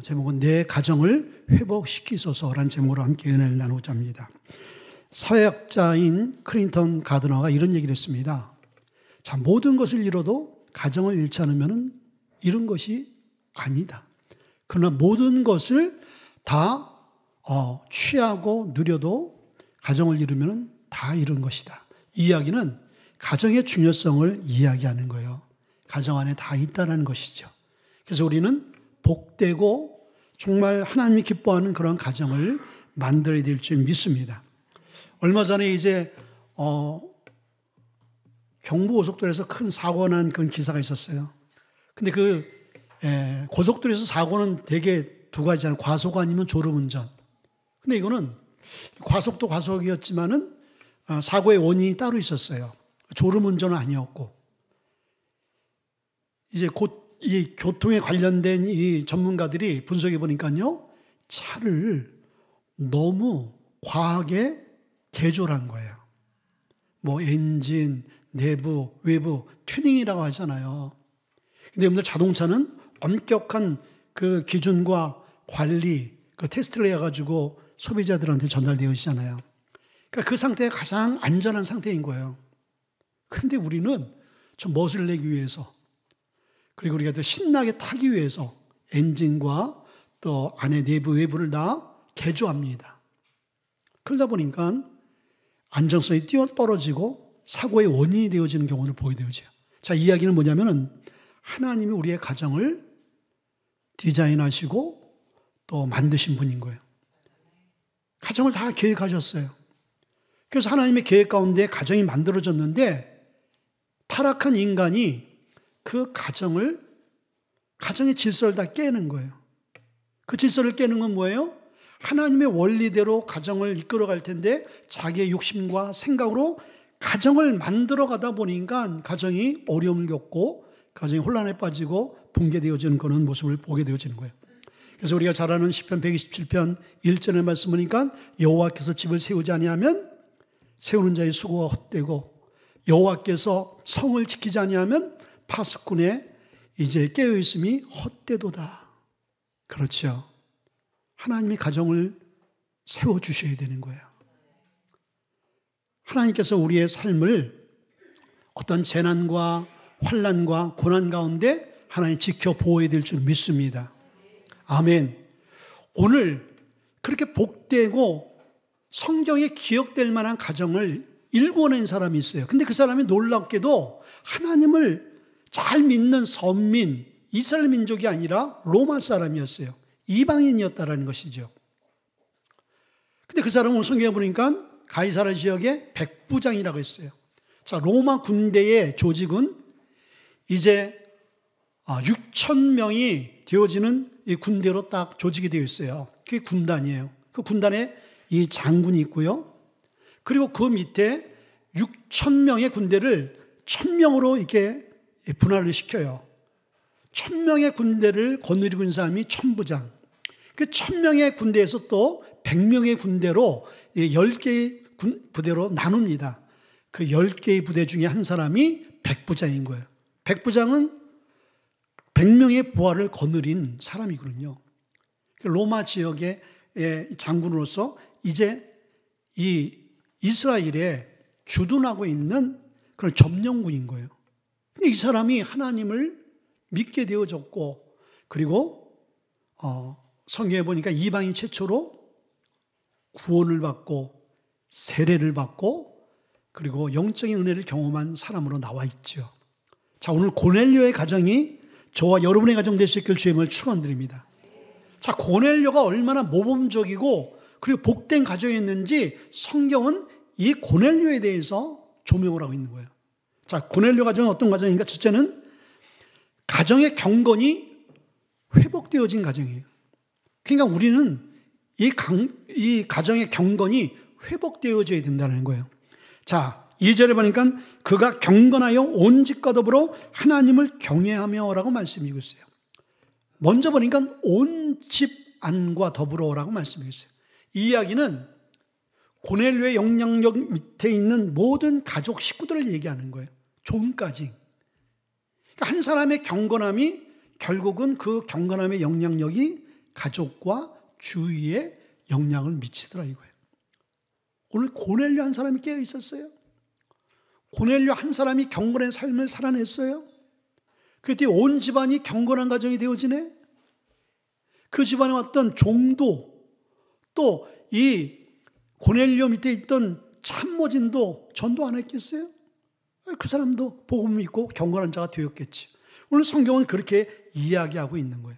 제목은 내 가정을 회복시키소서라는 제목으로 함께 은혜를 나누고자 합니다. 사회학자인 클린턴 가드너가 이런 얘기를 했습니다. 자, 모든 것을 잃어도 가정을 잃지 않으면 잃은 것이 아니다. 그러나 모든 것을 다 취하고 누려도 가정을 잃으면 다 잃은 것이다. 이 이야기는 가정의 중요성을 이야기하는 거예요. 가정 안에 다 있다는 것이죠. 그래서 우리는 복되고 정말 하나님이 기뻐하는 그런 가정을 만들어야 될 줄 믿습니다. 얼마 전에 이제 경부고속도로에서 큰 사고가 난 그런 기사가 있었어요. 근데 고속도로에서 사고는 대개 두 가지잖아요. 과속 아니면 졸음운전. 근데 이거는 과속도 과속이었지만은 사고의 원인이 따로 있었어요. 졸음운전은 아니었고. 이제 곧 이 교통에 관련된 이 전문가들이 분석해 보니까요, 차를 너무 과하게 개조한 거예요. 뭐 엔진, 내부, 외부, 튜닝이라고 하잖아요. 근데 여러분들 자동차는 엄격한 그 기준과 관리, 그 테스트를 해가지고 소비자들한테 전달되어 있잖아요. 그러니까 그 상태가 가장 안전한 상태인 거예요. 그런데 우리는 좀 멋을 내기 위해서, 그리고 우리가 더 신나게 타기 위해서 엔진과 또 안에 내부, 외부를 다 개조합니다. 그러다 보니까 안정성이 떨어지고 사고의 원인이 되어지는 경우를 보게 되죠. 자, 이 이야기는 뭐냐면은 하나님이 우리의 가정을 디자인하시고 또 만드신 분인 거예요. 가정을 다 계획하셨어요. 그래서 하나님의 계획 가운데 가정이 만들어졌는데 타락한 인간이 그 가정의 질서를 다 깨는 거예요. 그 질서를 깨는 건 뭐예요? 하나님의 원리대로 가정을 이끌어갈 텐데 자기의 욕심과 생각으로 가정을 만들어 가다 보니까 가정이 어려움을 겪고 가정이 혼란에 빠지고 붕괴되어지는 그런 모습을 보게 되어지는 거예요. 그래서 우리가 잘 아는 시편 127편 1절의 말씀 보니까 여호와께서 집을 세우지 아니하면 세우는 자의 수고가 헛되고 여호와께서 성을 지키지 아니하면 파수꾼의 이제 깨어있음이 헛되도다. 그렇죠. 하나님이 가정을 세워주셔야 되는 거예요. 하나님께서 우리의 삶을 어떤 재난과 환난과 고난 가운데 하나님 지켜 보호해야 될 줄 믿습니다. 아멘. 오늘 그렇게 복되고 성경에 기억될 만한 가정을 일궈낸 사람이 있어요. 근데 그 사람이 놀랍게도 하나님을 잘 믿는 선민, 이스라엘 민족이 아니라 로마 사람이었어요. 이방인이었다라는 것이죠. 근데 그 사람은 성경에 보니까 가이사랴 지역의 백부장이라고 했어요. 자, 로마 군대의 조직은 이제 6천 명이 되어지는 이 군대로 딱 조직이 되어 있어요. 그게 군단이에요. 그 군단에 이 장군이 있고요. 그리고 그 밑에 6천 명의 군대를 1,000명으로 이렇게 분할을 시켜요. 1,000명의 군대를 거느리고 있는 사람이 천부장. 그 1,000명의 군대에서 또 100명의 군대로 10개의 부대로 나눕니다. 그 10개의 부대 중에 한 사람이 백부장인 거예요. 백부장은 100명의 부하를 거느린 사람이거든요. 로마 지역의 장군으로서 이제 이 이스라엘에 주둔하고 있는 그런 점령군인 거예요. 근데 이 사람이 하나님을 믿게 되어졌고, 그리고 성경에 보니까 이방인 최초로 구원을 받고 세례를 받고 그리고 영적인 은혜를 경험한 사람으로 나와 있죠. 자, 오늘 고넬료의 가정이 저와 여러분의 가정 될 수 있길 주님을 축원드립니다. 자, 고넬료가 얼마나 모범적이고 그리고 복된 가정이었는지 성경은 이 고넬료에 대해서 조명을 하고 있는 거예요. 자, 고넬료 가정은 어떤 가정인가? 첫째는 가정의 회복되어진 가정이에요. 그러니까 우리는 이 가정의 경건이 회복되어져야 된다는 거예요. 자, 2절에 보니까 그가 경건하여 온 집과 더불어 하나님을 경외하며 라고 말씀이고 있어요. 먼저 보니까 온 집 안과 더불어라고 말씀이고 있어요. 이 이야기는 고넬료의 영향력 밑에 있는 모든 가족 식구들을 얘기하는 거예요. 존까지. 그러니까 한 사람의 경건함이 결국은 그 경건함의 영향력이 가족과 주위에 영향을 미치더라 이거예요. 오늘 고넬료 한 사람이 깨어 있었어요. 고넬료 한 사람이 경건의 삶을 살아냈어요. 그때 온 집안이 경건한 가정이 되어지네. 그 집안에 왔던 종도 또 이 고넬료 밑에 있던 참모진도 전도 안 했겠어요? 그 사람도 복음 믿고 경건한 자가 되었겠지. 오늘 성경은 그렇게 이야기하고 있는 거예요.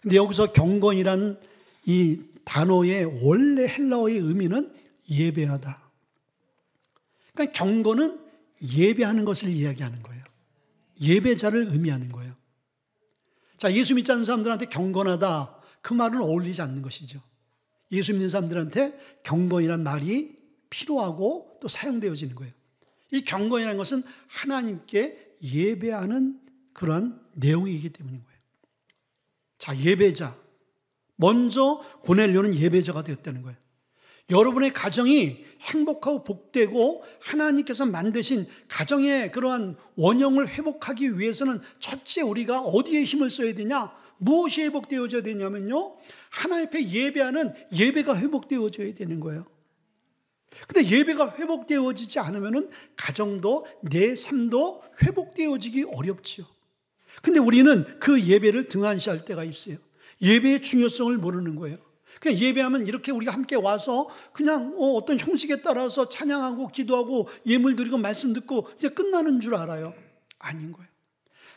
근데 여기서 경건이란 이 단어의 원래 헬라어의 의미는 예배하다. 그러니까 경건은 예배하는 것을 이야기하는 거예요. 예배자를 의미하는 거예요. 자, 예수 믿지 않는 사람들한테 경건하다 그 말은 어울리지 않는 것이죠. 예수 믿는 사람들한테 경건이란 말이 필요하고 또 사용되어지는 거예요. 이 경건이라는 것은 하나님께 예배하는 그러한 내용이기 때문인 거예요. 자, 예배자. 먼저 고넬료는 예배자가 되었다는 거예요. 여러분의 가정이 행복하고 복되고 하나님께서 만드신 가정의 그러한 원형을 회복하기 위해서는 첫째 우리가 어디에 힘을 써야 되냐? 무엇이 회복되어져야 되냐면요, 하나님 앞에 예배하는 예배가 회복되어져야 되는 거예요. 근데 예배가 회복되어지지 않으면 가정도 내 삶도 회복되어지기 어렵지요. 근데 우리는 그 예배를 등한시할 때가 있어요. 예배의 중요성을 모르는 거예요. 그냥 예배하면 이렇게 우리가 함께 와서 그냥 어떤 형식에 따라서 찬양하고 기도하고 예물 드리고 말씀 듣고 이제 끝나는 줄 알아요. 아닌 거예요.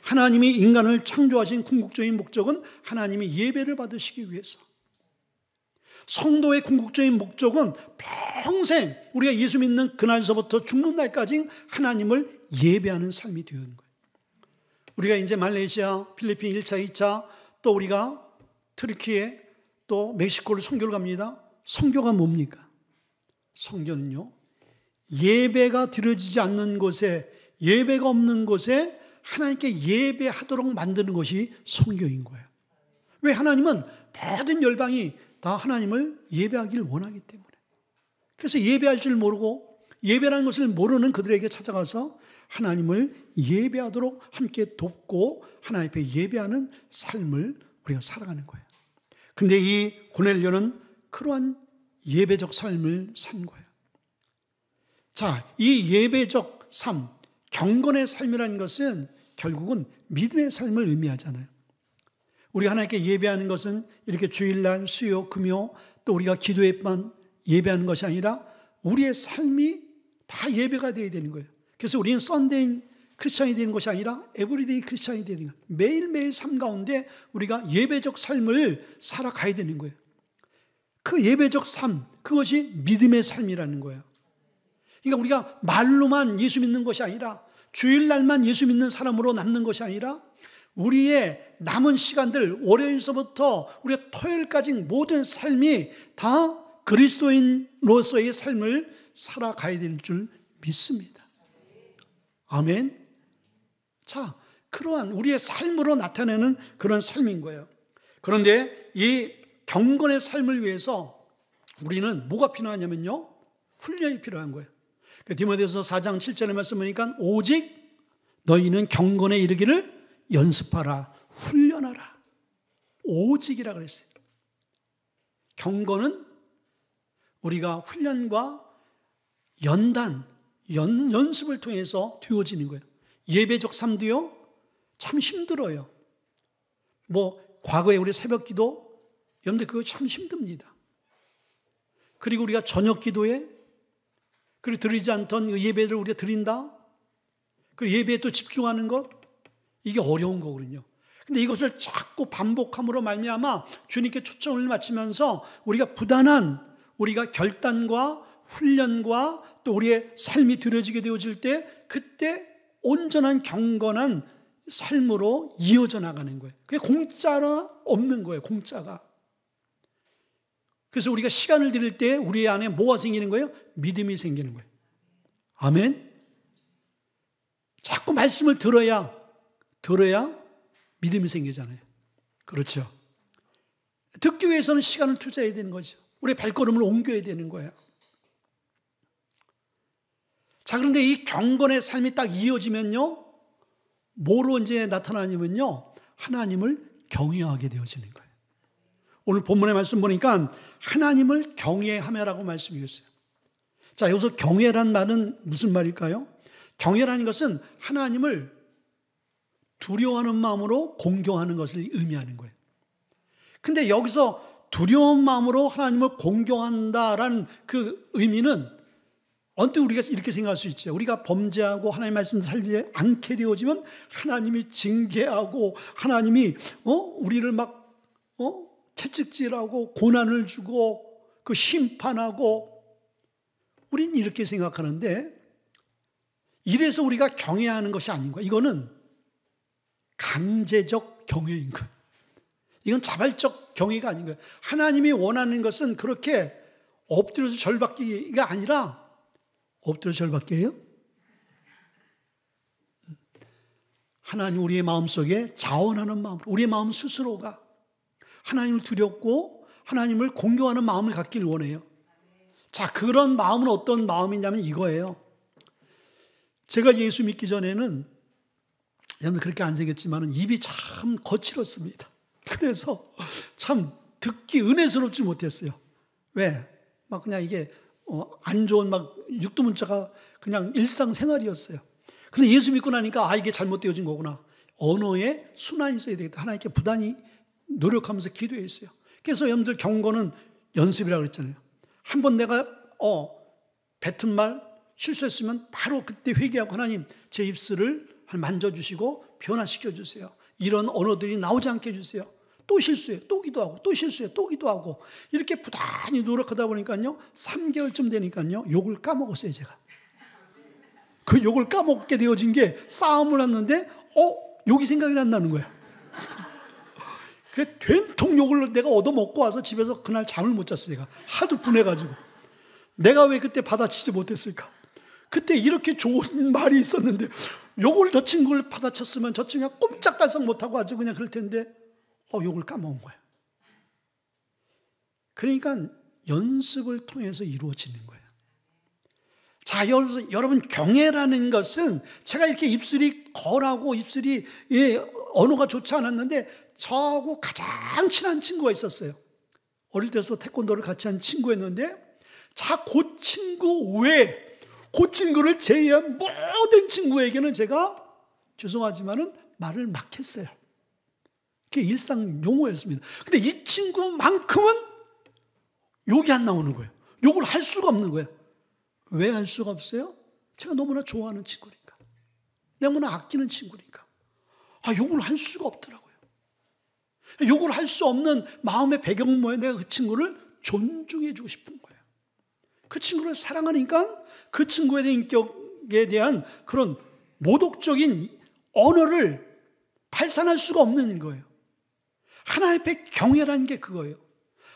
하나님이 인간을 창조하신 궁극적인 목적은 하나님이 예배를 받으시기 위해서. 성도의 궁극적인 목적은 평생 우리가 예수 믿는 그날서부터 죽는 날까지 하나님을 예배하는 삶이 되는 거예요. 우리가 이제 말레이시아, 필리핀 1차, 2차 또 우리가 터키에 또 멕시코를 선교를 갑니다. 선교가 뭡니까? 선교는요, 예배가 드려지지 않는 곳에, 예배가 없는 곳에 하나님께 예배하도록 만드는 것이 선교인 거예요. 왜? 하나님은 모든 열방이 다 하나님을 예배하기를 원하기 때문에. 그래서 예배할 줄 모르고 예배라는 것을 모르는 그들에게 찾아가서 하나님을 예배하도록 함께 돕고 하나님 앞에 예배하는 삶을 우리가 살아가는 거예요. 근데 이 고넬료는 그러한 예배적 삶을 산 거예요. 자, 이 예배적 삶, 경건의 삶이라는 것은 결국은 믿음의 삶을 의미하잖아요. 우리가 하나님께 예배하는 것은 이렇게 주일날, 수요, 금요 또 우리가 기도에만 예배하는 것이 아니라 우리의 삶이 다 예배가 되어야 되는 거예요. 그래서 우리는 썬데이 크리스찬이 되는 것이 아니라 에브리데이 크리스찬이 되는 거예요. 매일매일 삶 가운데 우리가 예배적 삶을 살아가야 되는 거예요. 그 예배적 삶, 그것이 믿음의 삶이라는 거예요. 그러니까 우리가 말로만 예수 믿는 것이 아니라 주일날만 예수 믿는 사람으로 남는 것이 아니라 우리의 남은 시간들, 월요일서부터 우리가 토요일까지 모든 삶이 다 그리스도인으로서의 삶을 살아가야 될 줄 믿습니다. 아멘. 자, 그러한 우리의 삶으로 나타내는 그런 삶인 거예요. 그런데 이 경건의 삶을 위해서 우리는 뭐가 필요하냐면요, 훈련이 필요한 거예요. 디모데후서 4장 7절의 말씀 보니까 오직 너희는 경건에 이르기를 연습하라, 훈련하라. 오직이라 그랬어요. 경건은 우리가 훈련과 연습을 통해서 되어지는 거예요. 예배적 삶도요, 참 힘들어요. 과거에 우리 새벽 기도, 여러분들 그거 참 힘듭니다. 그리고 우리가 저녁 기도에, 그리고 드리지 않던 예배를 우리가 드린다. 그리고 예배에 또 집중하는 것, 이게 어려운 거거든요. 근데 이것을 자꾸 반복함으로 말미암아 주님께 초점을 맞추면서 우리가 부단한 우리가 결단과 훈련과 또 우리의 삶이 드려지게 되어질 때 그때 온전한 경건한 삶으로 이어져 나가는 거예요. 그게 공짜가 없는 거예요. 공짜가. 그래서 우리가 시간을 드릴 때 우리 안에 뭐가 생기는 거예요? 믿음이 생기는 거예요. 아멘. 자꾸 말씀을 들어야 믿음이 생기잖아요. 그렇죠. 듣기 위해서는 시간을 투자해야 되는 거죠. 우리의 발걸음을 옮겨야 되는 거예요. 자, 그런데 이 경건의 삶이 딱 이어지면요, 뭐로 이제 나타나냐면요, 하나님을 경외하게 되어지는 거예요. 오늘 본문의 말씀 보니까 하나님을 경외하며라고 말씀이 있어요. 자, 여기서 경외란 말은 무슨 말일까요? 경외라는 것은 하나님을 두려워하는 마음으로 공경하는 것을 의미하는 거예요. 근데 여기서 두려운 마음으로 하나님을 공경한다라는 그 의미는 언뜻 우리가 이렇게 생각할 수 있죠. 우리가 범죄하고 하나님의 말씀을 살지 않게 되어지면 하나님이 징계하고 하나님이 우리를 막 채찍질하고 고난을 주고 그 심판하고 우린 이렇게 생각하는데 이래서 우리가 경외하는 것이 아닌 거예요. 이거는 강제적 경외인 거예요. 이건 자발적 경외가 아닌 거예요. 하나님이 원하는 것은 그렇게 엎드려서 절받기가 아니라 엎드려서 절받기예요? 하나님 우리의 마음속에 자원하는 마음, 우리의 마음 스스로가 하나님을 두렵고 하나님을 공경하는 마음을 갖길 원해요. 자, 그런 마음은 어떤 마음이냐면 이거예요. 제가 예수 믿기 전에는 여러분 그렇게 안 생겼지만 입이 참 거칠었습니다. 그래서 참 듣기 은혜스럽지 못했어요. 왜? 막 그냥 이게 안 좋은 막 육두문자가 그냥 일상생활이었어요. 근데 예수 믿고 나니까 이게 잘못되어진 거구나. 언어에 순환이 있어야 되겠다. 하나님께 부단히 노력하면서 기도했어요. 그래서 여러분들 경고는 연습이라고 그랬잖아요. 한번 내가 뱉은 말 실수했으면 바로 그때 회개하고 하나님 제 입술을 만져주시고 변화시켜 주세요. 이런 언어들이 나오지 않게 해주세요. 또 실수해, 또 기도하고, 또 실수해, 또 기도하고 이렇게 부단히 노력하다 보니까요 3개월쯤 되니까요 욕을 까먹었어요. 제가 그 욕을 까먹게 되어진 게 싸움을 했는데 욕이 생각이 안 나는 거예요. 그 된통 욕을 내가 얻어먹고 와서 집에서 그날 잠을 못 잤어요. 제가 하도 분해가지고 내가 왜 그때 받아치지 못했을까? 그때 이렇게 좋은 말이 있었는데 욕을 저 친구를 받아쳤으면 저 친구가 꼼짝달싹 못하고 아주 그냥 그럴 텐데 욕을 까먹은 거예요. 그러니까 연습을 통해서 이루어지는 거예요. 자, 여러분 경애라는 것은 제가 이렇게 입술이 거라고 입술이 언어가 좋지 않았는데 저하고 가장 친한 친구가 있었어요. 어릴 때부터 태권도를 같이 한 친구였는데 자, 그 친구 외에 그 친구를 제외한 모든 친구에게는 제가 죄송하지만은 말을 막 했어요. 그게 일상 용어였습니다. 근데 이 친구만큼은 욕이 안 나오는 거예요. 욕을 할 수가 없는 거예요. 왜 할 수가 없어요? 제가 너무나 좋아하는 친구니까. 너무나 아끼는 친구니까. 욕을 할 수가 없더라고요. 욕을 할 수 없는 마음의 배경은 뭐예요? 내가 그 친구를 존중해 주고 싶은 거예요. 그 친구를 사랑하니까 그 친구에 대한 인격에 대한 그런 모독적인 언어를 발산할 수가 없는 거예요. 하나님 앞에 경외라는 게 그거예요.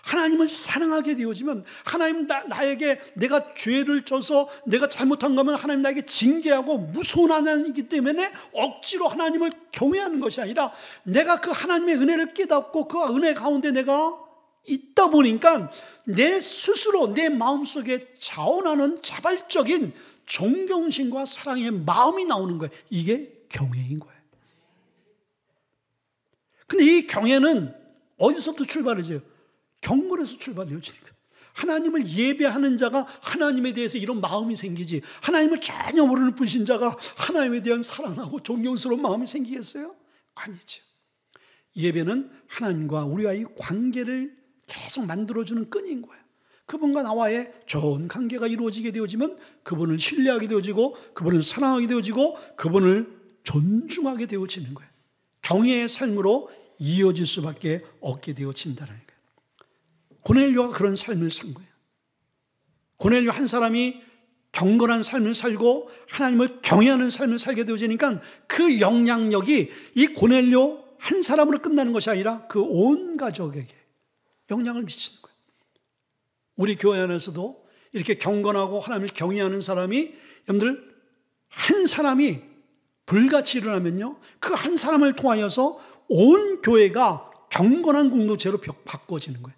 하나님을 사랑하게 되어지면 하나님 나에게 내가 죄를 져서 내가 잘못한 거면 하나님 나에게 징계하고 무서운 하나님이기 때문에 억지로 하나님을 경외하는 것이 아니라 내가 그 하나님의 은혜를 깨닫고 그 은혜 가운데 내가 있다 보니까 내 스스로 내 마음속에 자원하는 자발적인 존경심과 사랑의 마음이 나오는 거예요. 이게 경외인 거예요. 근데 이 경외는 어디서부터 출발이죠? 경건에서 출발되어지니까. 하나님을 예배하는 자가 하나님에 대해서 이런 마음이 생기지, 하나님을 전혀 모르는 불신자가 하나님에 대한 사랑하고 존경스러운 마음이 생기겠어요? 아니죠. 예배는 하나님과 우리와의 관계를 계속 만들어주는 끈인 거예요. 그분과 나와의 좋은 관계가 이루어지게 되어지면 그분을 신뢰하게 되어지고 그분을 사랑하게 되어지고 그분을 존중하게 되어지는 거예요. 경외의 삶으로 이어질 수밖에 없게 되어진다는 거예요. 고넬료가 그런 삶을 산 거예요. 고넬료 한 사람이 경건한 삶을 살고 하나님을 경외하는 삶을 살게 되어지니까 그 영향력이 이 고넬료 한 사람으로 끝나는 것이 아니라 그 온 가족에게 영향을 미치는 거예요. 우리 교회 안에서도 이렇게 경건하고 하나님을 경외하는 사람이, 여러분들 한 사람이 불같이 일어나면요, 그 한 사람을 통하여서 온 교회가 경건한 공동체로 바꿔지는 거예요.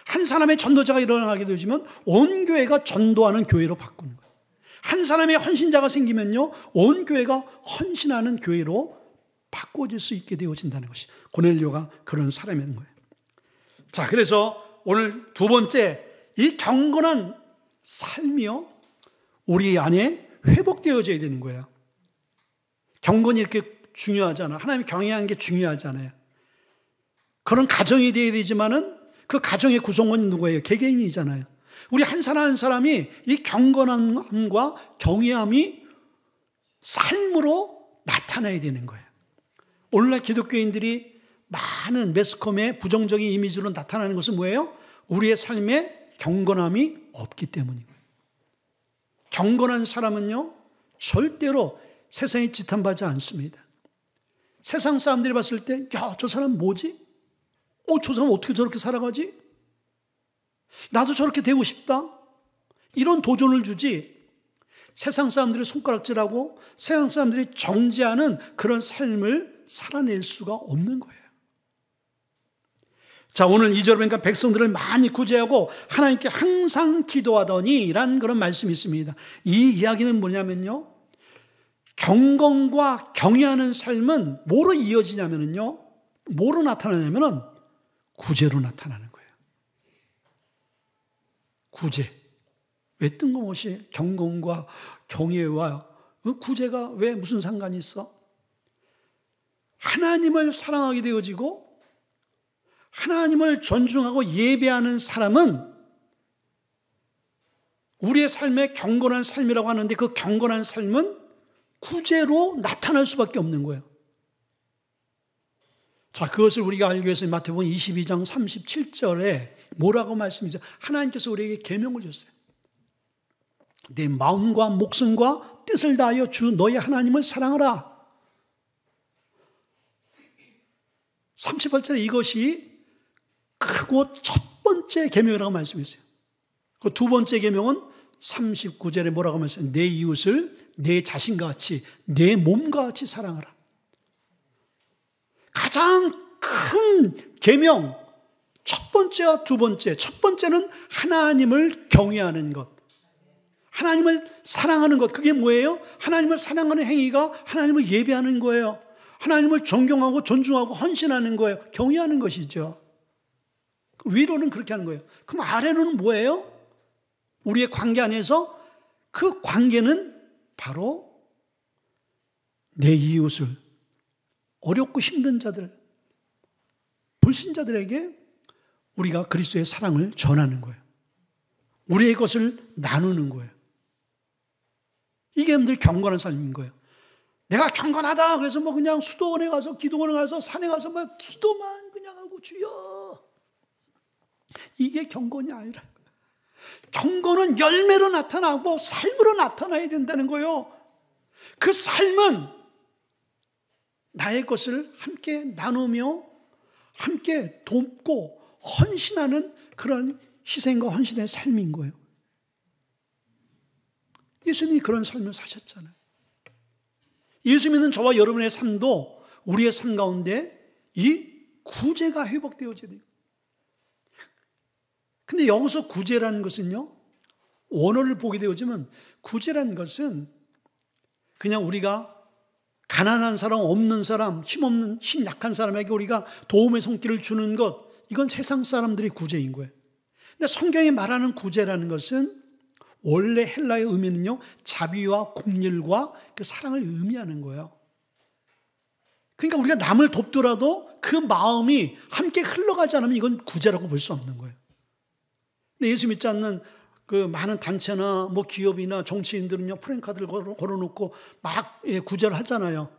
한 사람의 전도자가 일어나게 되면 온 교회가 전도하는 교회로 바꾸는 거예요. 한 사람의 헌신자가 생기면요, 온 교회가 헌신하는 교회로 바꿔질 수 있게 되어진다는 것이 고넬료가 그런 사람인 거예요. 자, 그래서 오늘 두 번째, 이 경건한 삶이요, 우리 안에 회복되어져야 되는 거예요. 경건이 이렇게 중요하잖아. 하나님이 경외하는 게 중요하잖아요. 그런 가정이 되어야 되지만은 그 가정의 구성원이 누구예요? 개개인이잖아요. 우리 한 사람 한 사람이 이 경건함과 경외함이 삶으로 나타나야 되는 거예요. 오늘날 기독교인들이 많은 매스컴의 부정적인 이미지로 나타나는 것은 뭐예요? 우리의 삶에 경건함이 없기 때문인 거예요. 경건한 사람은요, 절대로 세상에 지탄받지 않습니다. 세상 사람들이 봤을 때, 야, 저 사람 뭐지? 저 사람 어떻게 저렇게 살아가지? 나도 저렇게 되고 싶다. 이런 도전을 주지, 세상 사람들이 손가락질하고 세상 사람들이 정죄하는 그런 삶을 살아낼 수가 없는 거예요. 자, 오늘 2절 보니까 백성들을 많이 구제하고 하나님께 항상 기도하더니 라는 그런 말씀이 있습니다. 이 이야기는 뭐냐면요, 경건과 경외하는 삶은 뭐로 이어지냐면요, 뭐로 나타나냐면은 구제로 나타나는 거예요. 구제. 왜 뜬금없이 경건과 경외와 구제가 왜 무슨 상관이 있어? 하나님을 사랑하게 되어지고 하나님을 존중하고 예배하는 사람은 우리의 삶의 경건한 삶이라고 하는데, 그 경건한 삶은 구제로 나타날 수밖에 없는 거예요. 자, 그것을 우리가 알기 위해서 마태복음 22장 37절에 뭐라고 말씀이죠? 하나님께서 우리에게 계명을 줬어요. 내 마음과 목숨과 뜻을 다하여 주 너의 하나님을 사랑하라. 38절에 이것이 크고 첫 번째 계명이라고 말씀했어요. 그 두 번째 계명은 39절에 뭐라고 말씀했어요? 내 이웃을 내 자신과 같이, 내 몸과 같이 사랑하라. 가장 큰 계명, 첫 번째와 두 번째. 첫 번째는 하나님을 경외하는 것, 하나님을 사랑하는 것. 그게 뭐예요? 하나님을 사랑하는 행위가 하나님을 예배하는 거예요. 하나님을 존경하고 존중하고 헌신하는 거예요. 경외하는 것이죠. 위로는 그렇게 하는 거예요. 그럼 아래로는 뭐예요? 우리의 관계 안에서 그 관계는 바로 내 이웃을, 어렵고 힘든 자들, 불신자들에게 우리가 그리스도의 사랑을 전하는 거예요. 우리의 것을 나누는 거예요. 이게 여러분들 경건한 삶인 거예요. 내가 경건하다 그래서 뭐 그냥 수도원에 가서, 기도원에 가서, 산에 가서 뭐 기도만 그냥 하고 주여, 이게 경건이 아니라, 경건은 열매로 나타나고 삶으로 나타나야 된다는 거예요. 그 삶은 나의 것을 함께 나누며 함께 돕고 헌신하는 그런 희생과 헌신의 삶인 거예요. 예수님이 그런 삶을 사셨잖아요. 예수 믿는 저와 여러분의 삶도 우리의 삶 가운데 이 구제가 회복되어져야 돼요. 근데 여기서 구제라는 것은요, 원어를 보게 되어지면 구제라는 것은 그냥 우리가 가난한 사람, 없는 사람, 힘없는, 힘 약한 사람에게 우리가 도움의 손길을 주는 것, 이건 세상 사람들이 구제인 거예요. 근데 성경이 말하는 구제라는 것은 원래 헬라의 의미는요, 자비와 긍휼과 그 사랑을 의미하는 거예요. 그러니까 우리가 남을 돕더라도 그 마음이 함께 흘러가지 않으면 이건 구제라고 볼 수 없는 거예요. 근데 예수 믿지 않는 그 많은 단체나 뭐 기업이나 정치인들은요, 프랜카드를 걸어놓고 막 구제를 하잖아요.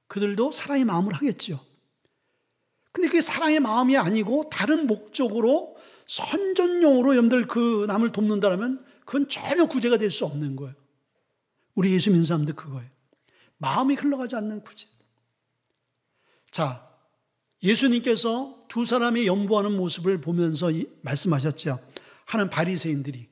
그들도 사랑의 마음을 하겠죠. 근데 그게 사랑의 마음이 아니고 다른 목적으로 선전용으로 여러분들 그 남을 돕는다면 그건 전혀 구제가 될 수 없는 거예요. 우리 예수 믿는 사람들 그거예요. 마음이 흘러가지 않는 구제. 자, 예수님께서 두 사람이 연보하는 모습을 보면서 말씀하셨죠. 하는 바리새인들이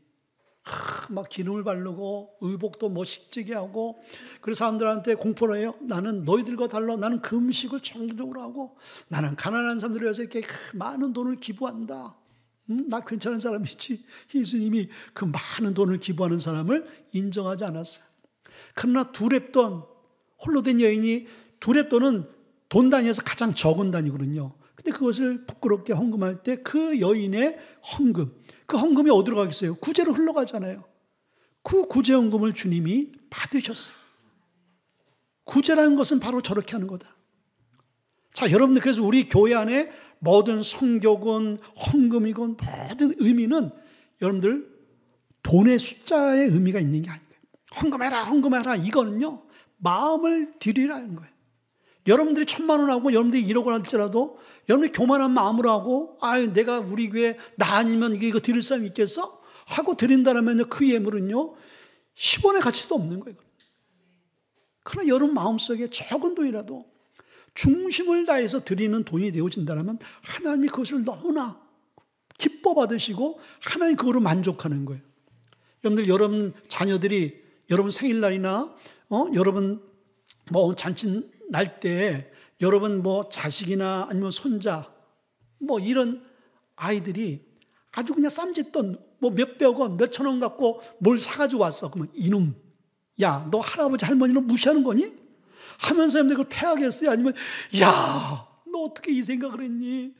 막 기름을 바르고 의복도 멋지게 하고, 그래서 사람들한테 공포를 해요. 나는 너희들과 달라, 나는 금식을 정기적으로 하고, 나는 가난한 사람들을 위해서 이렇게 많은 돈을 기부한다. 나 괜찮은 사람이지. 예수님이 그 많은 돈을 기부하는 사람을 인정하지 않았어요. 그러나 두렙돈, 홀로 된 여인이, 두렙돈은 돈 단위에서 가장 적은 단위거든요. 근데 그것을 부끄럽게 헌금할 때 그 여인의 헌금, 그 헌금이 어디로 가겠어요? 구제로 흘러가잖아요. 그 구제 헌금을 주님이 받으셨어요. 구제라는 것은 바로 저렇게 하는 거다. 자, 여러분들, 그래서 우리 교회 안에 모든 성교건 헌금이건 모든 의미는 여러분들 돈의 숫자의 의미가 있는 게 아니에요. 헌금해라, 헌금해라. 이거는요, 마음을 드리라는 거예요. 여러분들이 1,000만 원 하고 여러분들이 1억 원 할지라도 여러분들이 교만한 마음으로 하고, 아유, 내가 우리 교회 나 아니면 이거 드릴 사람이 있겠어? 하고 드린다면요, 그 예물은요, 10원의 가치도 없는 거예요. 그러나 여러분 마음속에 적은 돈이라도 중심을 다해서 드리는 돈이 되어진다면 하나님이 그것을 너무나 기뻐 받으시고 하나님 그거로 만족하는 거예요. 여러분들, 여러분 자녀들이 여러분 생일날이나 여러분 뭐 잔치 날 때 여러분 뭐 자식이나 아니면 손자 뭐 이런 아이들이 아주 그냥 쌈짓돈 뭐 몇백 원, 몇천 원 갖고 뭘 사가지고 왔어. 그러면 이놈, 야, 너 할아버지 할머니를 무시하는 거니? 하면서 여러분들 그걸 패하겠어요? 아니면 야, 너 어떻게 이 생각을 했니?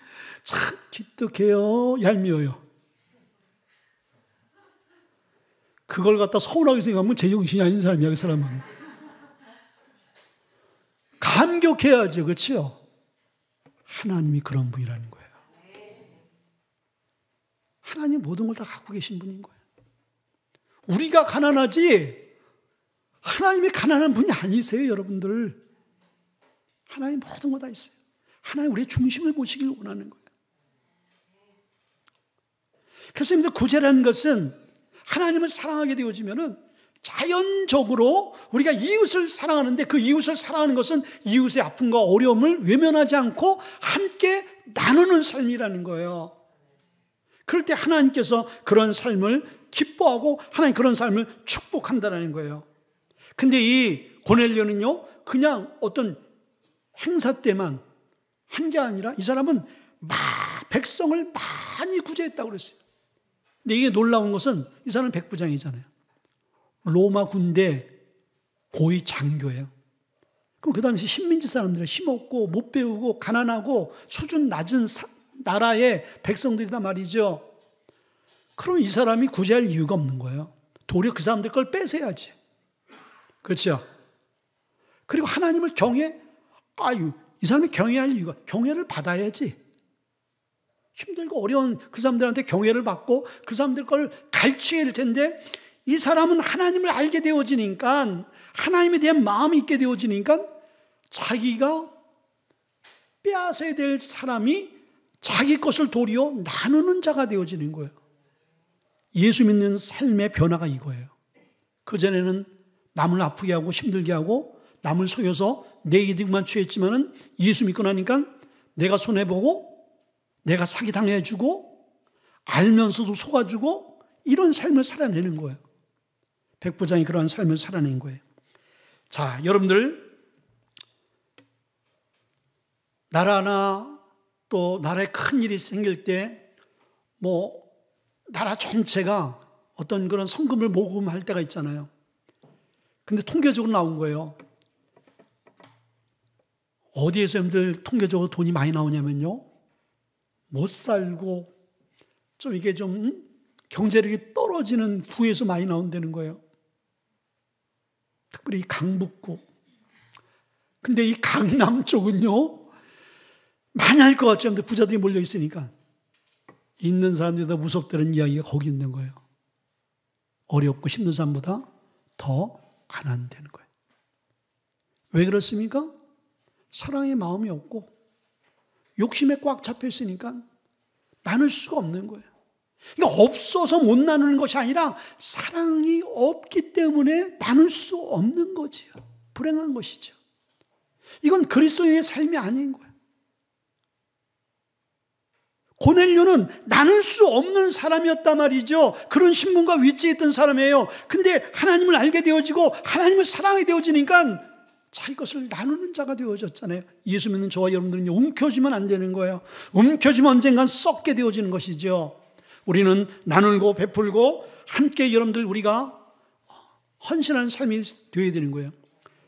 참 기특해요, 얄미워요. 그걸 갖다 서운하게 생각하면 제정신이 아닌 사람이야, 그 사람은. 감격해야죠, 그렇죠? 하나님이 그런 분이라는 거예요. 하나님 모든 걸 다 갖고 계신 분인 거예요. 우리가 가난하지 하나님이 가난한 분이 아니세요, 여러분들. 하나님 모든 거 다 있어요. 하나님 우리의 중심을 보시길 원하는 거예요. 그래서 여러분들, 구제라는 것은 하나님을 사랑하게 되어지면은 자연적으로 우리가 이웃을 사랑하는데, 그 이웃을 사랑하는 것은 이웃의 아픔과 어려움을 외면하지 않고 함께 나누는 삶이라는 거예요. 그럴 때 하나님께서 그런 삶을 기뻐하고 하나님 그런 삶을 축복한다는 거예요. 근데 이 고넬료는요, 그냥 어떤 행사 때만 한 게 아니라 이 사람은 백성을 많이 구제했다고 그랬어요. 근데 이게 놀라운 것은 이 사람은 백부장이잖아요. 로마 군대 고위 장교예요. 그럼 그 당시 식민지 사람들은 힘없고 못 배우고 가난하고 수준 낮은 나라의 백성들이다 말이죠. 그럼 이 사람이 구제할 이유가 없는 거예요. 도리어 그 사람들 걸 뺏어야지. 그렇죠? 그리고 하나님을 이 사람이 경외할 이유가, 경외를 받아야지. 힘들고 어려운 그 사람들한테 경외를 받고 그 사람들 걸 가르쳐야 될 텐데, 이 사람은 하나님을 알게 되어지니까, 하나님에 대한 마음이 있게 되어지니까 자기가 빼앗아야 될 사람이 자기 것을 도리어 나누는 자가 되어지는 거예요. 예수 믿는 삶의 변화가 이거예요. 그전에는 남을 아프게 하고 힘들게 하고 남을 속여서 내 이득만 취했지만은 예수 믿고 나니까 내가 손해보고 내가 사기당해주고 알면서도 속아주고 이런 삶을 살아내는 거예요. 백부장이 그러한 삶을 살아낸 거예요. 자, 여러분들, 나라나 또 나라에 큰 일이 생길 때 나라 전체가 어떤 그런 성금을 모금할 때가 있잖아요. 근데 통계적으로 나온 거예요. 어디에서 여러분들 통계적으로 돈이 많이 나오냐면요, 못 살고 좀 이게 좀 경제력이 떨어지는 구에서 많이 나온다는 거예요. 특별히 이 강북구. 근데 이 강남 쪽은요, 많이 할 것 같죠. 근데 부자들이 몰려 있으니까. 있는 사람들이 더 무섭다는 이야기가 거기 있는 거예요. 어렵고 힘든 사람보다 더 안 한다는 거예요. 왜 그렇습니까? 사랑의 마음이 없고 욕심에 꽉 잡혀 있으니까 나눌 수가 없는 거예요. 이게 없어서 못 나누는 것이 아니라 사랑이 없기 때문에 나눌 수 없는 거지요. 불행한 것이죠. 이건 그리스도인의 삶이 아닌 거예요. 고넬료는 나눌 수 없는 사람이었단 말이죠. 그런 신분과 위치에 있던 사람이에요. 근데 하나님을 알게 되어지고 하나님을 사랑하게 되어지니까 자기 것을 나누는 자가 되어졌잖아요. 예수 믿는 저와 여러분들은 움켜쥐면 안 되는 거예요. 움켜쥐면 언젠간 썩게 되어지는 것이죠. 우리는 나누고 베풀고 함께 여러분들 우리가 헌신하는 삶이 되어야 되는 거예요.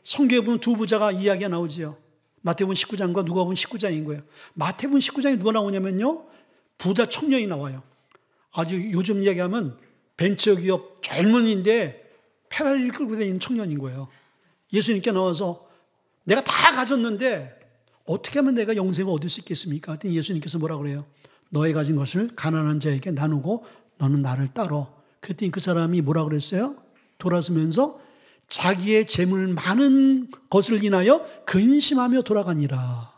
성경에 보면 두 부자가 이야기가 나오지요. 마태복음 19장과 누가복음 19장인 거예요. 마태복음 19장에 누가 나오냐면요, 부자 청년이 나와요. 아주 요즘 이야기하면 벤처기업 젊은이인데 페라리를 끌고 다니는 청년인 거예요. 예수님께 나와서 내가 다 가졌는데 어떻게 하면 내가 영생을 얻을 수 있겠습니까? 그랬더니 예수님께서 뭐라 그래요? 너의 가진 것을 가난한 자에게 나누고 너는 나를 따라. 그랬더니 그 사람이 뭐라 그랬어요? 돌아서면서 자기의 재물 많은 것을 인하여 근심하며 돌아가니라.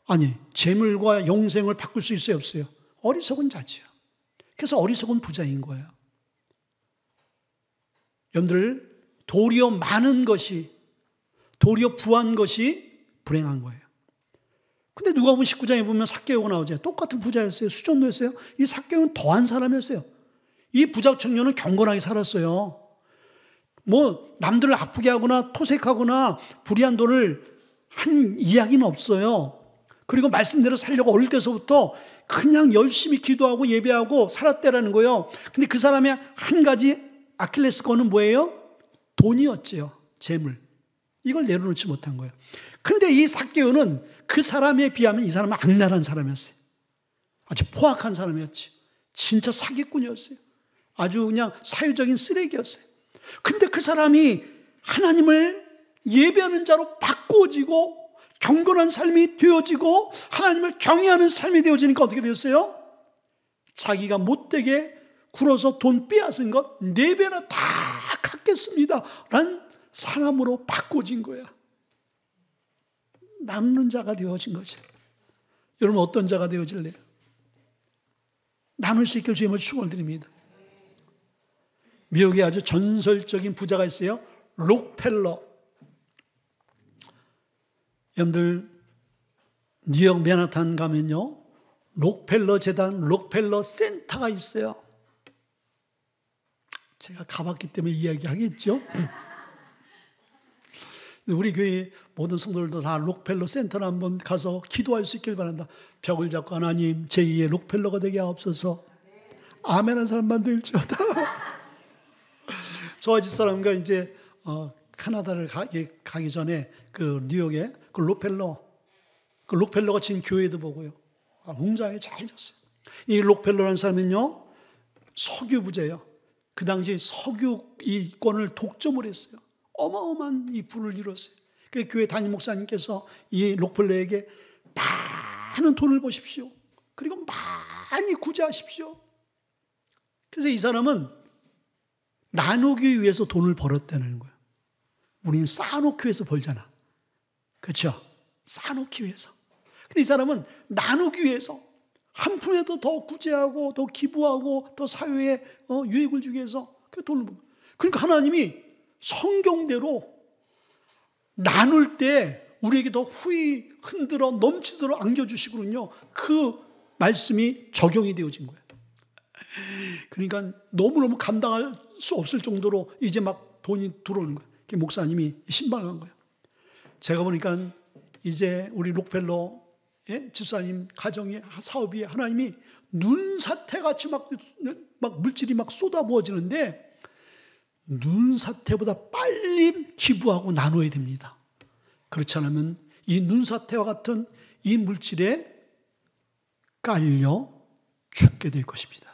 아니, 재물과 영생을 바꿀 수 있어요, 없어요? 어리석은 자지요. 그래서 어리석은 부자인 거예요. 여러분들, 도리어 많은 것이, 도리어 부한 것이 불행한 거예요. 근데 누가복음 19장에 보면 삭개오가 나오죠. 똑같은 부자였어요. 수전도 했어요. 이 삭개오는 더한 사람이었어요. 이 부자 청년은 경건하게 살았어요. 뭐 남들을 아프게 하거나 토색하거나 불의한 돈을 한 이야기는 없어요. 그리고 말씀대로 살려고 어릴 때서부터 그냥 열심히 기도하고 예배하고 살았대라는 거예요. 근데 그 사람의 한 가지 아킬레스건은 뭐예요? 돈이었지요. 재물. 이걸 내려놓지 못한 거예요. 근데 이 삭개오는 그 사람에 비하면 이 사람은 악랄한 사람이었어요. 아주 포악한 사람이었지. 진짜 사기꾼이었어요. 아주 그냥 사유적인 쓰레기였어요. 근데 그 사람이 하나님을 예배하는 자로 바꾸어지고 경건한 삶이 되어지고 하나님을 경외하는 삶이 되어지니까 어떻게 되었어요? 자기가 못되게 굴어서 돈 빼앗은 것 4배나 다 갚겠습니다 라는 사람으로 바꿔진 거야. 나누는 자가 되어진 거죠. 여러분 어떤 자가 되어질래요? 나눌 수 있길 주님을 축원드립니다. 미국에 아주 전설적인 부자가 있어요. 록펠러. 여러분들 뉴욕 맨하탄 가면요, 록펠러 재단, 록펠러 센터가 있어요. 제가 가봤기 때문에 이야기하겠죠. 우리 교회 모든 성도들도 다 록펠러 센터를 한번 가서 기도할 수 있길 바란다. 벽을 잡고 하나님 제2의 록펠러가 되게 하옵소서. 아멘한 사람만 될지어다. 저 집사람과 이제 캐나다를 가기 전에 그 뉴욕에 그 록펠러가 진 교회도 보고요. 웅장하게 잘 졌어요. 이 록펠러라는 사람은요, 석유 부자예요. 그 당시 석유 이권을 독점을 했어요. 어마어마한 이 부를 이뤘어요. 그 교회 담임 목사님께서 이 록펠러에게 많은 돈을 보십시오. 그리고 많이 구제하십시오. 그래서 이 사람은 나누기 위해서 돈을 벌었다는 거예요. 우리는 쌓아놓기 위해서 벌잖아. 그렇죠? 쌓아놓기 위해서. 근데 이 사람은 나누기 위해서 한 푼에도 더 구제하고 더 기부하고 더 사회에 유익을 주기 위해서 그 돈을 벌어요. 그러니까 하나님이 성경대로 나눌 때 우리에게 더 후히 흔들어 넘치도록 안겨주시거든요. 그 말씀이 적용이 되어진 거예요. 그러니까 너무너무 감당할 수 없을 정도로 이제 막 돈이 들어오는 거예요. 목사님이 신방한 거예요. 제가 보니까 이제 우리 록펠러의 집사님 가정의 사업이 하나님이 눈사태같이 막 물질이 막 쏟아부어지는데 눈사태보다 빨리 기부하고 나눠야 됩니다. 그렇지 않으면 이 눈사태와 같은 이 물질에 깔려 죽게 될 것입니다.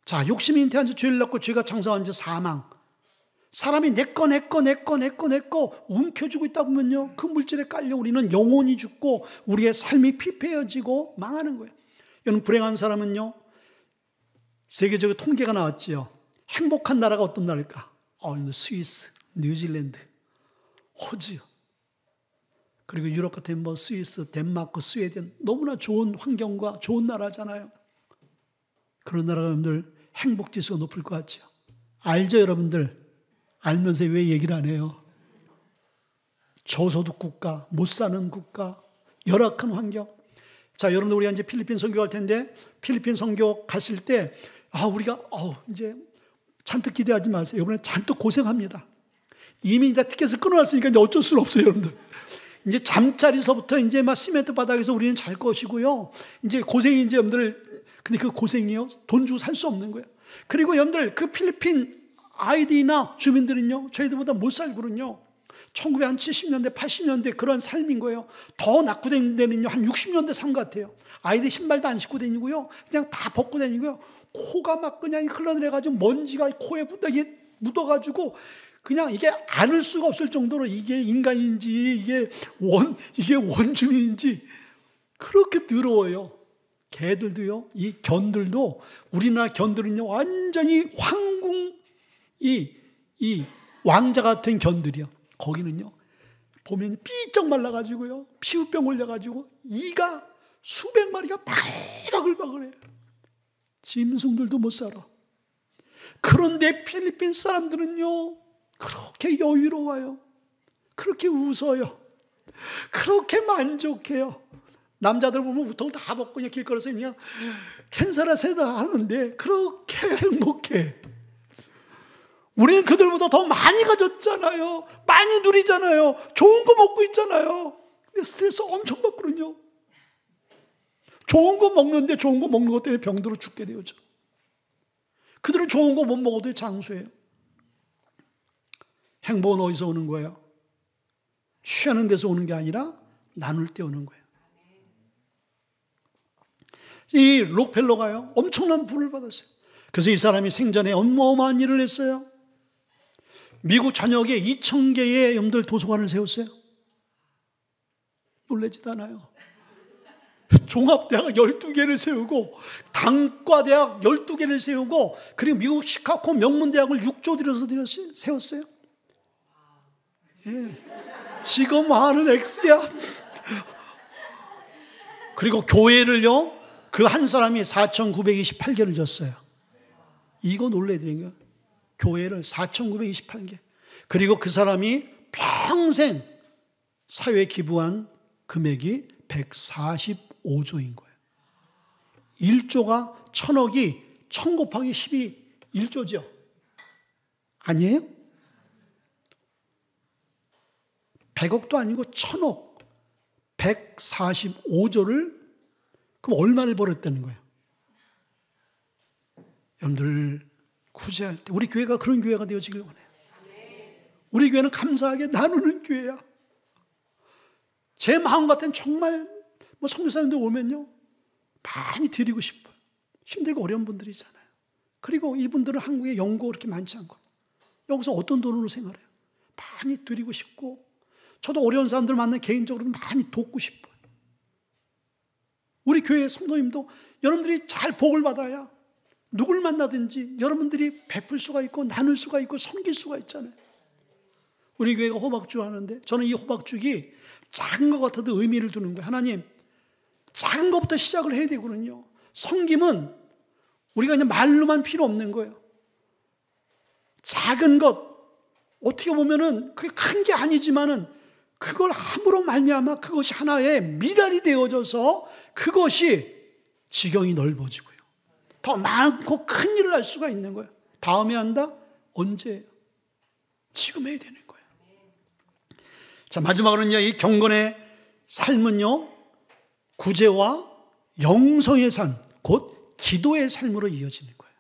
자, 욕심이 잉태한 지 죄를 낳고 죄가 창성한 지 사망. 사람이 내 거 움켜쥐고 있다 보면요, 그 물질에 깔려 우리는 영혼이 죽고 우리의 삶이 피폐해지고 망하는 거예요. 여러분, 불행한 사람은요, 세계적으로 통계가 나왔지요. 행복한 나라가 어떤 나라일까? 스위스, 뉴질랜드, 호주, 그리고 유럽 같은 뭐 스위스, 덴마크, 스웨덴, 너무나 좋은 환경과 좋은 나라잖아요. 그런 나라 여러분들 행복지수가 높을 것 같죠. 알죠, 여러분들? 알면서 왜 얘기를 안 해요? 저소득 국가, 못 사는 국가, 열악한 환경. 자, 여러분들 우리가 이제 필리핀 선교 갈 텐데, 필리핀 선교 갔을 때, 우리가 이제 잔뜩 기대하지 마세요. 이번에 잔뜩 고생합니다. 이미 이제 티켓을 끊어놨으니까 이제 어쩔 수는 없어요, 여러분들. 이제 잠자리서부터 이제 막 시멘트 바닥에서 우리는 잘 것이고요. 이제 고생이 이제 여러분들, 근데 그 고생이요, 돈 주고 살 수 없는 거예요. 그리고 여러분들 그 필리핀 아이들이나 주민들은요, 저희들보다 못 살거든요. 1970년대, 80년대 그런 삶인 거예요. 더 낳고 다니는 데는요, 한 60년대 삶 같아요. 아이들 신발도 안 신고 다니고요. 그냥 다 벗고 다니고요. 코가 막 그냥 흘러내려가지고 먼지가 코에 묻어가지고 그냥 이게 안을 수가 없을 정도로 이게 인간인지 이게 원주민인지 그렇게 더러워요. 개들도요, 이 견들도, 우리나라 견들은요, 완전히 황궁, 이 왕자 같은 견들이요. 거기는요, 보면 삐쩍 말라가지고요, 피부병 걸려가지고, 이가 수백 마리가 바글바글해요. 짐승들도 못 살아. 그런데 필리핀 사람들은요, 그렇게 여유로워요. 그렇게 웃어요. 그렇게 만족해요. 남자들 보면 우통 다 벗고 그냥 길거리에서 그냥 캔사라세다 하는데 그렇게 행복해. 우리는 그들보다 더 많이 가졌잖아요. 많이 누리잖아요. 좋은 거 먹고 있잖아요. 근데 스트레스 엄청 받거든요. 좋은 거 먹는데 좋은 거 먹는 것 때문에 병들어 죽게 되죠. 그들은 좋은 거 못 먹어도 장수해요. 행복은 어디서 오는 거예요? 취하는 데서 오는 게 아니라 나눌 때 오는 거예요. 이 록펠러가요, 엄청난 부를 받았어요. 그래서 이 사람이 생전에 어마어마한 일을 했어요. 미국 전역에 2,000개의 여러분들 도서관을 세웠어요. 놀라지도 않아요. 종합대학 12개를 세우고 단과대학 12개를 세우고 그리고 미국 시카고 명문대학을 6조 들여서 세웠어요. 예. 지금 하는 X야. 그리고 교회를요, 그 한 사람이 4,928개를 졌어요. 이거 놀래드린 거예요. 교회를 4,928개. 그리고 그 사람이 평생 사회에 기부한 금액이 145조인 거예요. 1조가 1,000억이 1,000 곱하기 10이 1조죠. 아니에요? 100억도 아니고 1,000억. 145조를 그럼 얼마를 벌었다는 거예요? 여러분들 구제할 때 우리 교회가 그런 교회가 되어지길 원해요. 우리 교회는 감사하게 나누는 교회야. 제 마음 같은 정말 선교사님들 오면요, 많이 드리고 싶어요. 힘들고 어려운 분들이 있잖아요. 그리고 이분들은 한국에 연고 그렇게 많지 않고 여기서 어떤 돈으로 생활해요? 많이 드리고 싶고, 저도 어려운 사람들 만나 개인적으로도 많이 돕고 싶어요. 우리 교회 성도님도 여러분들이 잘 복을 받아야 누굴 만나든지 여러분들이 베풀 수가 있고 나눌 수가 있고 섬길 수가 있잖아요. 우리 교회가 호박죽 하는데 저는 이 호박죽이 작은 것 같아도 의미를 두는 거예요. 하나님, 작은 것부터 시작을 해야 되거든요. 섬김은 우리가 그냥 말로만 필요 없는 거예요. 작은 것, 어떻게 보면은 그게 큰 게 아니지만은 그걸 함으로 말미암아 그것이 하나의 미랄이 되어져서 그것이 지경이 넓어지고요. 더 많고 큰 일을 할 수가 있는 거예요. 다음에 한다? 언제예요? 지금 해야 되는 거예요. 자, 마지막으로는요, 이 경건의 삶은요, 구제와 영성의 삶, 곧 기도의 삶으로 이어지는 거예요.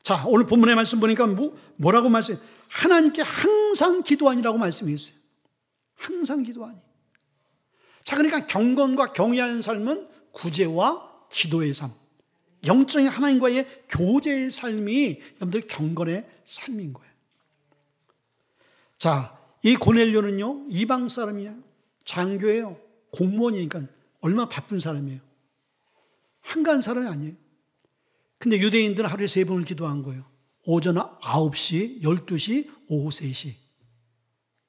자, 오늘 본문의 말씀 보니까 뭐라고 말씀해요? 하나님께 항상 기도하니라고 말씀했어요. 항상 기도하니. 자, 그러니까 경건과 경외하는 삶은 구제와 기도의 삶, 영적인 하나님과의 교제의 삶이 여러분들 경건의 삶인 거예요. 자, 이 고넬료는요, 이방 사람이에요. 장교예요. 공무원이니까 얼마나 바쁜 사람이에요. 한가한 사람이 아니에요. 근데 유대인들은 하루에 3번을 기도한 거예요. 오전 9시, 12시, 오후 3시.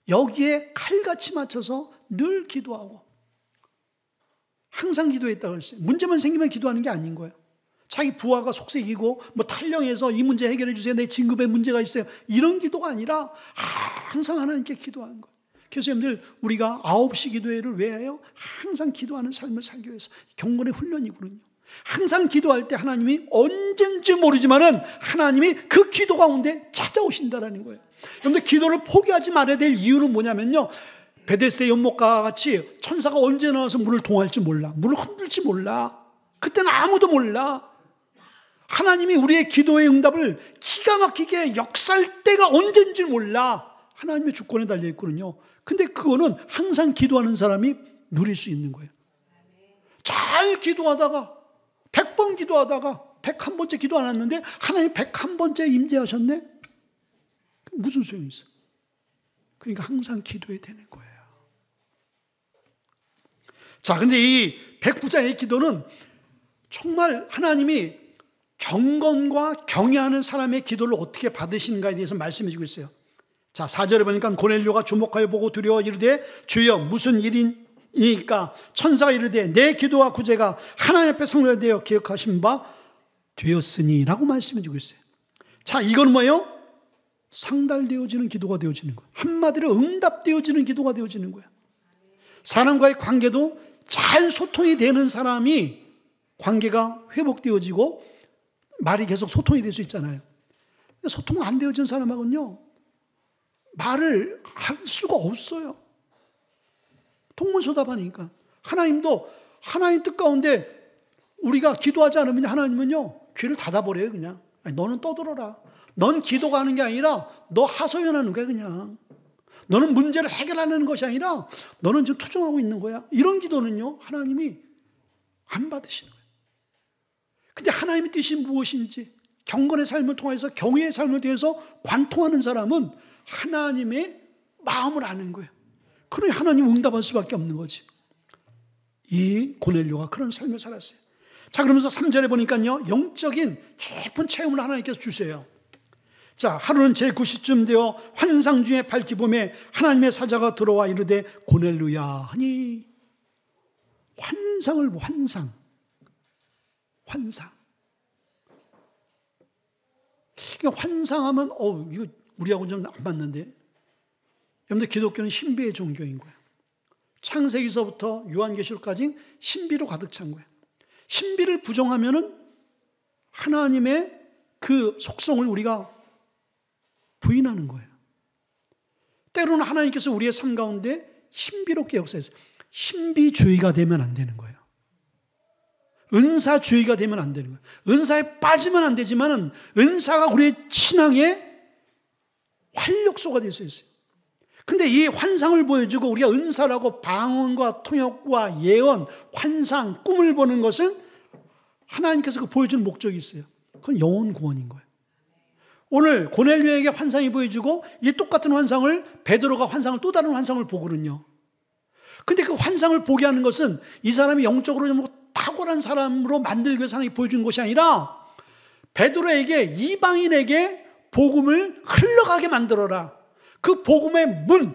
여기에 칼같이 맞춰서 늘 기도하고 항상 기도했다고 했어요. 문제만 생기면 기도하는 게 아닌 거예요. 자기 부하가 속색이고 탈령해서 이 문제 해결해 주세요. 내 진급에 문제가 있어요. 이런 기도가 아니라 항상 하나님께 기도하는 거예요. 그래서 여러분들 우리가 9시 기도회를 왜 해요? 항상 기도하는 삶을 살기 위해서 경건의 훈련이거든요. 항상 기도할 때 하나님이 언젠지 모르지만은 하나님이 그 기도 가운데 찾아오신다라는 거예요. 여러분들 기도를 포기하지 말아야 될 이유는 뭐냐면요, 베데스다 연못과 같이 천사가 언제 나와서 물을 동할지 몰라. 물을 흔들지 몰라. 그때는 아무도 몰라. 하나님이 우리의 기도의 응답을 기가 막히게 역사할 때가 언젠지 몰라. 하나님의 주권에 달려있거든요. 근데 그거는 항상 기도하는 사람이 누릴 수 있는 거예요. 잘 기도하다가 100번 기도하다가 101번째 기도 안 했는데 하나님 101번째 임재하셨네? 무슨 소용이 있어? 그러니까 항상 기도해야 되는 거예요. 자, 근데 이 109장의 기도는 정말 하나님이 경건과 경외하는 사람의 기도를 어떻게 받으시는가에 대해서 말씀해 주고 있어요. 자, 4절에 보니까 고넬료가 주목하여 보고 두려워 이르되 주여 무슨 일이니까? 천사가 이르되 내 기도와 구제가 하나님 앞에 성결되어 기억하신 바 되었으니 라고 말씀해 주고 있어요. 자, 이건 뭐예요? 상달되어지는 기도가 되어지는 거예요. 한마디로 응답되어지는 기도가 되어지는 거예요. 사람과의 관계도 잘 소통이 되는 사람이 관계가 회복되어지고 말이 계속 소통이 될 수 있잖아요. 근데 소통 안 되어진 사람하고는요, 말을 할 수가 없어요. 동문서답하니까. 하나님도 하나님 뜻 가운데 우리가 기도하지 않으면 하나님은요, 귀를 닫아버려요, 그냥. 아니, 너는 떠들어라. 넌 기도가 하는 게 아니라 너 하소연하는 거야, 그냥. 너는 문제를 해결하려는 것이 아니라 너는 지금 투정하고 있는 거야. 이런 기도는요, 하나님이 안 받으시는 거예요. 근데 하나님의 뜻이 무엇인지, 경건의 삶을 통해서, 경외의 삶을 통해서 관통하는 사람은 하나님의 마음을 아는 거예요. 그러니 하나님 응답할 수밖에 없는 거지. 이 고넬료가 그런 삶을 살았어요. 자, 그러면서 3절에 보니까요, 영적인 깊은 체험을 하나님께서 주세요. 자, 하루는 제9시쯤 되어 환상 중에 밝히 보매 하나님의 사자가 들어와 이르되 고넬료야 하니, 환상을 환상. 그러니까 환상하면 이거 우리하고 좀 안 맞는데. 여러분들, 기독교는 신비의 종교인 거예요. 창세기서부터 요한계시록까지 신비로 가득 찬 거예요. 신비를 부정하면은 하나님의 그 속성을 우리가 부인하는 거예요. 때로는 하나님께서 우리의 삶 가운데 신비롭게 역사해서 신비주의가 되면 안 되는 거예요. 은사주의가 되면 안 되는 거예요. 은사에 빠지면 안 되지만 은사가 우리의 신앙의 활력소가 될 수 있어요. 근데 이 환상을 보여주고 우리가 은사라고 방언과 통역과 예언, 환상, 꿈을 보는 것은 하나님께서 그 보여주는 목적이 있어요. 그건 영혼 구원인 거예요. 오늘 고넬료에게 환상이 보여주고 이 똑같은 환상을 베드로가 환상을 또 다른 환상을 보거든요. 근데 그 환상을 보게 하는 것은 이 사람이 영적으로 좀 탁월한 사람으로 만들기 위해서 하나님이 보여준 것이 아니라 베드로에게, 이방인에게 복음을 흘러가게 만들어라. 그 복음의 문,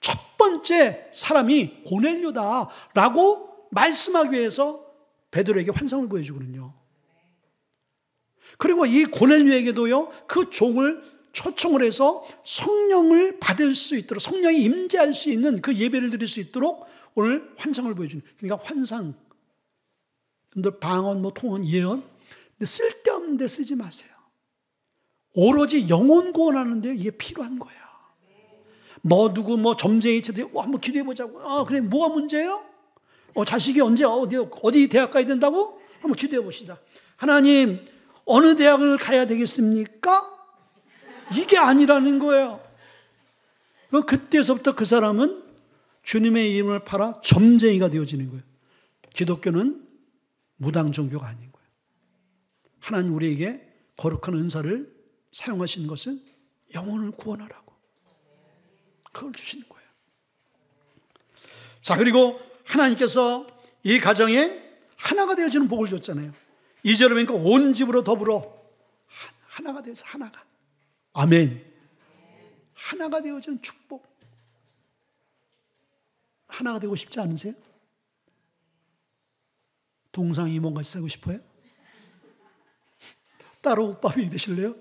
첫 번째 사람이 고넬료다라고 말씀하기 위해서 베드로에게 환상을 보여주거든요. 그리고 이 고넬료에게도요, 그 종을 초청을 해서 성령을 받을 수 있도록, 성령이 임재할 수 있는 그 예배를 드릴 수 있도록 오늘 환상을 보여주는. 그러니까 환상, 여러분들 방언, 통언, 예언, 근데 쓸데없는 데 쓰지 마세요. 오로지 영혼 구원하는데 이게 필요한 거야. 누구 점쟁이 쳐도 한번 기도해보자고. 그래, 뭐가 문제예요? 자식이 언제 어디 대학 가야 된다고? 한번 기도해 봅시다. 하나님, 어느 대학을 가야 되겠습니까? 이게 아니라는 거예요. 그때서부터 그 사람은 주님의 이름을 팔아 점쟁이가 되어지는 거예요. 기독교는 무당 종교가 아닌 거예요. 하나님 우리에게 거룩한 은사를 사용하시는 것은 영혼을 구원하라고. 그걸 주시는 거예요. 자, 그리고 하나님께서 이 가정에 하나가 되어지는 복을 줬잖아요. 2절에 보니까 온 집으로 더불어 하나가 되어서 하나가. 아멘. 하나가 되어지는 축복. 하나가 되고 싶지 않으세요? 동상이몽같이 살고 싶어요? 따로 오빠비 되실래요?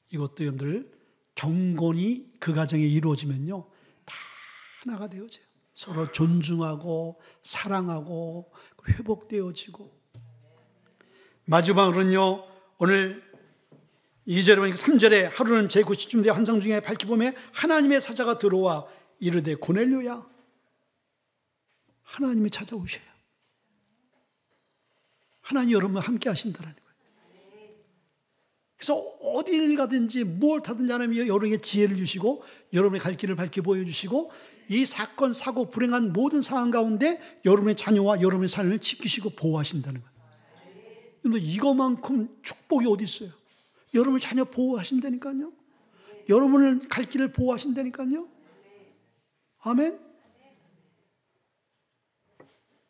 이것도 여러분들 경건이 그 가정에 이루어지면요, 다 하나가 되어져요. 서로 존중하고 사랑하고 회복되어지고. 마지막으로는요, 오늘 2절에 보니까 3절에 하루는 제9시쯤 되어 환상 중에 밝히 보매 하나님의 사자가 들어와 이르되 고넬료야. 하나님이 찾아오셔요. 하나님 여러분과 함께 하신다는 거예요. 그래서 어딜 가든지 뭘 타든지 하나님이 여러분에게 지혜를 주시고 여러분의 갈 길을 밝게 보여주시고 이 사건, 사고, 불행한 모든 상황 가운데 여러분의 자녀와 여러분의 삶을 지키시고 보호하신다는 거예요. 근데 이거만큼 축복이 어디 있어요? 여러분의 자녀 보호하신다니까요. 여러분을 갈 길을 보호하신다니까요. 아멘.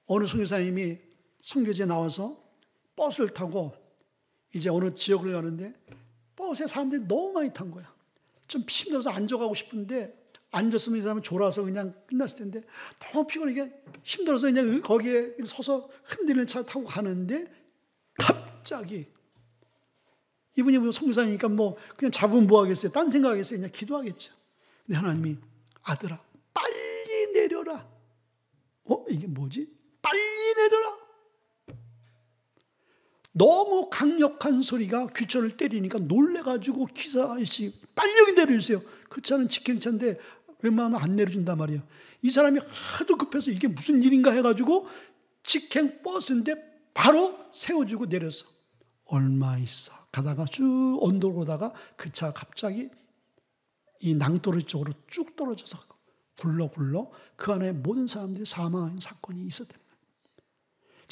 어느 선교사님이 선교지에 나와서 버스를 타고 이제 어느 지역을 가는데 버스에 사람들이 너무 많이 탄 거야. 좀 힘들어서 앉아가고 싶은데 앉았으면 이 사람은 졸아서 그냥 끝났을 텐데 너무 피곤하게 힘들어서 그냥 거기에 서서 흔들리는 차 타고 가는데 갑자기 이분이 뭐 선교사니까 뭐 그냥 잡으면 뭐 하겠어요? 딴 생각하겠어요? 그냥 기도하겠죠. 근데 하나님이 아들아 빨리 내려라. 이게 뭐지? 빨리 내려라. 너무 강력한 소리가 귀천을 때리니까 놀래가지고 기사 아저씨 빨리 여기 내려주세요. 그 차는 직행차인데 웬만하면 안 내려준단 말이에요. 이 사람이 하도 급해서 이게 무슨 일인가 해가지고 직행 버스인데 바로 세워주고 내렸어. 얼마 있어 가다가 쭉 언덕으로 오다가 그 차가 갑자기 이 낭떠러지 쪽으로 쭉 떨어져서 굴러 그 안에 모든 사람들이 사망한 사건이 있었대요.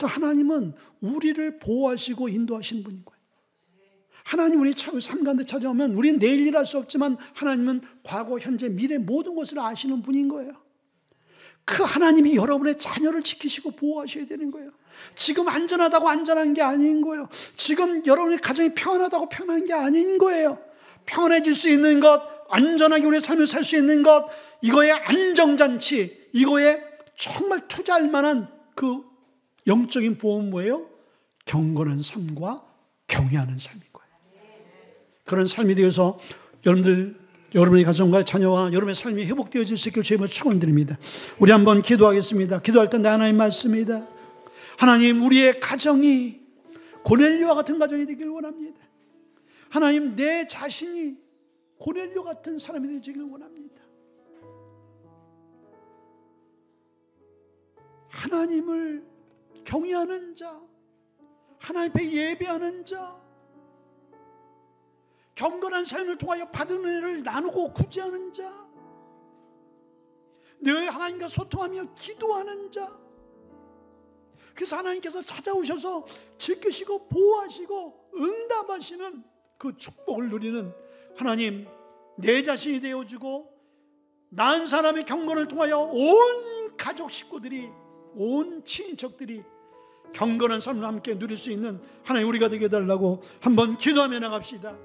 자, 하나님은 우리를 보호하시고 인도하시는 분인 거예요. 하나님 우리 삶 가운데 찾아오면 우리는 내일 일할 수 없지만 하나님은 과거, 현재, 미래 모든 것을 아시는 분인 거예요. 그 하나님이 여러분의 자녀를 지키시고 보호하셔야 되는 거예요. 지금 안전하다고 안전한 게 아닌 거예요. 지금 여러분의 가정이 평안하다고 평안한 게 아닌 거예요. 평안해질 수 있는 것, 안전하게 우리의 삶을 살 수 있는 것, 이거의 안정장치, 이거에 정말 투자할 만한 그 영적인 보험은 뭐예요? 경건한 삶과 경외하는 삶인 거예요. 그런 삶이 되어서 여러분의 가정과 자녀와 여러분의 삶이 회복되어질 수 있기를 주님을 축원드립니다. 우리 한번 기도하겠습니다. 기도할 때 하나님 말씀입니다. 하나님 우리의 가정이 고넬료와 같은 가정이 되길 원합니다. 하나님 내 자신이 고넬료 같은 사람이 되길 원합니다. 하나님을 경외하는 자, 하나님 앞에 예배하는 자, 경건한 삶을 통하여 받은 은혜를 나누고 구제하는 자, 늘 하나님과 소통하며 기도하는 자, 그래서 하나님께서 찾아오셔서 지키시고 보호하시고 응답하시는 그 축복을 누리는 하나님, 내 자신이 되어주고 낳은 사람의 경건을 통하여 온 가족 식구들이, 온 친인척들이 경건한 삶을 함께 누릴 수 있는 하나님 우리가 되게 해달라고 한번 기도하며 나갑시다.